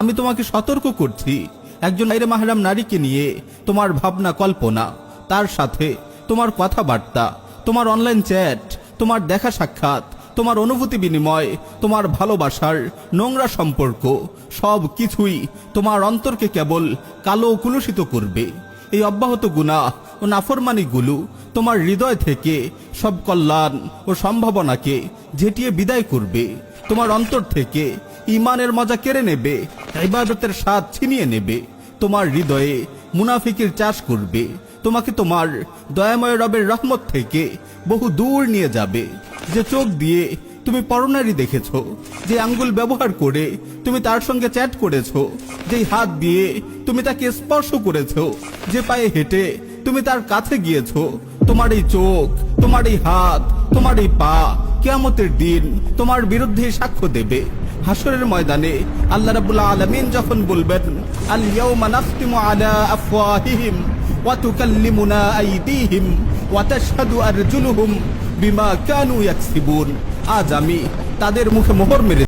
আমি তোমাকে সতর্ক করছি, একজন গায়রে মাহরাম নারীকে নিয়ে তোমার ভাবনা কল্পনা, তার সাথে তোমার কথাবার্তা, তোমার অনলাইন চ্যাট, তোমার দেখা সাক্ষাৎ, তোমার অনুভূতি বিনিময়, তোমার ভালোবাসার নোংরা সম্পর্ক সব কিছুই তোমার অন্তরকে কেবল কালো কুলুষিত করবে। এই অব্যাহত গুনাহ ও নাফরমানিগুলো তোমার হৃদয় থেকে সব কল্যাণ ও সম্ভাবনাকে ঝেঁটিয়ে বিদায় করবে। তোমার অন্তর থেকে ঈমানের মজা কেড়ে নেবে, ইবাদতের স্বাদ ছিনিয়ে নেবে। তোমার হৃদয়ে মুনাফিকের চাষ করবে, তোমাকে তোমার দয়াময় রবের রহমত থেকে বহু দূর নিয়ে যাবে। যে চোখ দিয়ে তুমি পরনারী দেখেছ, যে আঙ্গুল ব্যবহার করে তুমি তার সঙ্গে চ্যাট করেছ, যেই হাত দিয়ে তুমি তাকে স্পর্শ করেছ, যে পায়ে হেঁটে তুমি তার কাছে গিয়েছ, তোমার এই চোখ, তোমার এই হাত, তোমার এই পা কিয়ামতের দিন তোমার বিরুদ্ধে সাক্ষ্য দেবে। হাসরের ময়দানে আল্লাহ রাব্বুল আলামিন যখন বলবেন, আল ইয়াউমা নাখতিমু আলা আফওয়াহিহিম ওয়া তুকাল্লিমুনা আইদিহিম ওয়া তাশহাদু আরজুলুহুম বিমা কানু ইয়াকসিবুন, আজ আমি তাদের মুখে মোহর মেরে